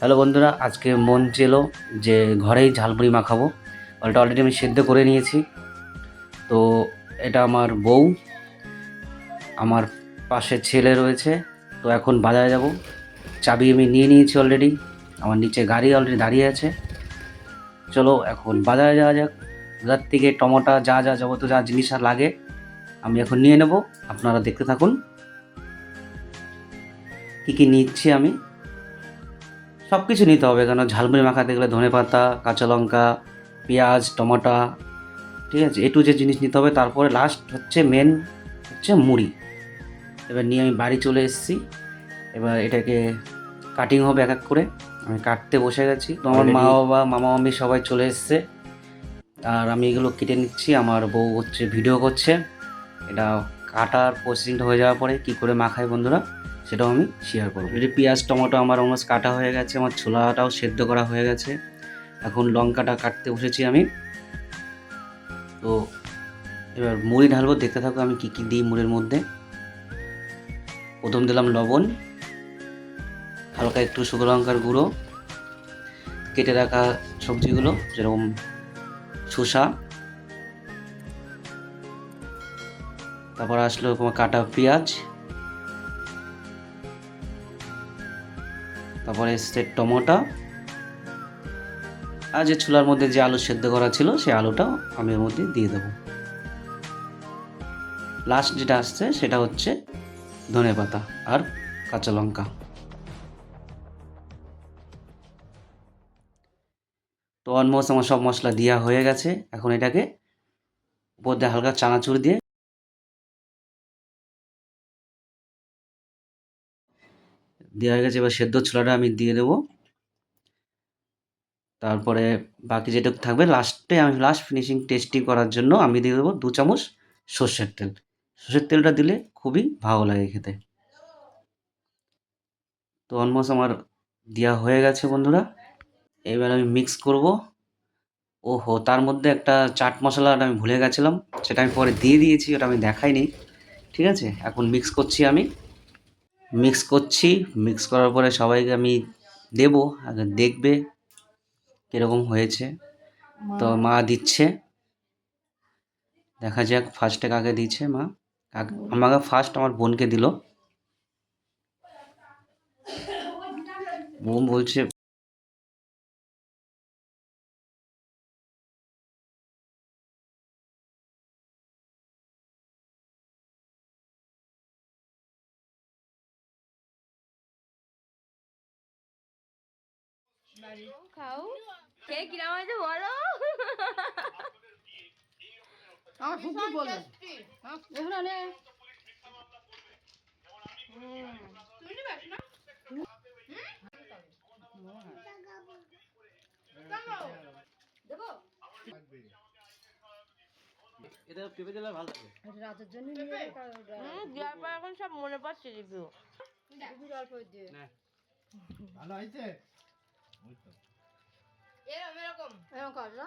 Hello বন্ধুরা, আজকে মন চেলো যে ঘরেই ঝালমুড়ি মাখাবো। ওটা অলরেডি আমি সেদ্ধ করে নিয়েছি। তো এটা আমার বউ, আমার পাশে ছেলে রয়েছে। তো এখন বাজারে যাব, চাবি আমি নিয়ে নিয়েছি অলরেডি। আমার নিচে গাড়ি অলরেডি দাঁড়িয়ে আছে। চলো এখন বাজারে যাওয়া যাক। বাজার থেকে টমেটো যা যা যাবতীয় যা জিনিস আর লাগে আমি এখন নিয়ে নেব। আপনারা দেখতে থাকুন কী কী নিচ্ছি আমি। সব কিছু নিতে হবে, কেন ঝালমুড়ি মাখাতে গেলে ধনেপাতা, কাঁচা লঙ্কা, পেঁয়াজ, টমেটো, ঠিক আছে, এটু যে জিনিস নিতে হবে। তারপরে লাস্ট হচ্ছে মেন হচ্ছে মুড়ি। এবার নিয়ে আমি বাড়ি চলে এসেছি। এবার এটাকে কাটিং হবে এক এক করে। আমি কাটতে বসে গেছি। তো আমার মা বাবা, মামা মামি সবাই চলে এসছে, আর আমি এগুলো কেটে নিচ্ছি। আমার বউ হচ্ছে ভিডিও করছে। এটা কাটার প্রসেসিংটা হয়ে যাওয়ার পরে কী করে মাখায় বন্ধুরা, সেটাও আমি শেয়ার করবো। এটি পেঁয়াজ টমেটো আমার অলমোস্ট কাটা হয়ে গেছে, আমার ছোলাটাও সেদ্ধ করা হয়ে গেছে। এখন লঙ্কাটা কাটতে বসেছি আমি। তো এবার মুড়ি ঢালবো, দেখতে থাকো আমি কী কী দিই মুড়ির মধ্যে। প্রথম দিলাম লবণ, হালকা একটু শুকনো লঙ্কার গুঁড়ো, কেটে রাখা সবজিগুলো যেরকম শসা, তারপর আসলো তোমার কাটা পেঁয়াজ, তারপরে এসছে টমেটো, আর যে ছোলার মধ্যে যে আলু সেদ্ধ করা ছিল সেই আলুটাও আমি এর মধ্যে দিয়ে দেবো। লাস্ট যেটা আসছে সেটা হচ্ছে ধনেপাতা আর কাঁচা লঙ্কা। তো অলমোস্ট আমার সব মশলা দেওয়া হয়ে গেছে। এখন এটাকে উপর দিয়ে হালকা চানাচুর দিয়ে দেওয়া হয়ে গেছে। এবার সেদ্ধ ছোলাটা আমি দিয়ে দেবো। তারপরে বাকি যেটুকু থাকবে লাস্টে, আমি লাস্ট ফিনিশিং টেস্টি করার জন্য আমি দিয়ে দেবো 2 চামচ সর্ষের তেল। সর্ষের তেলটা দিলে খুবই ভালো লাগে খেতে। তো অলমোস্ট আমার দেওয়া হয়ে গেছে বন্ধুরা। এবার আমি মিক্স করব। ওহো, তার মধ্যে একটা চাট মশলাটা আমি ভুলে গেছিলাম, সেটা আমি পরে দিয়ে দিয়েছি, ওটা আমি দেখাইনি। ঠিক আছে, এখন মিক্স করছি আমি। মিক্স করার পরে সবাইকে আমি দেবো, আগে দেখবে কীরকম হয়েছে। তো মা দিচ্ছে, দেখা যাক ফার্স্টে কাকে দিচ্ছে মা। আমাকে ফার্স্ট আমার বোনকে দিল। বোন বলছে খাও, কে কিরাম হয়েছে বলো। আমার ফুকু বলে এখানে এটা পেঁপে দিলে ভালো লাগে। রাতের জন্য দেওয়ার পর এখন সব মনে পড়ছে রিভিউ। ভালো হয়েছে এরকম এরকম কর না।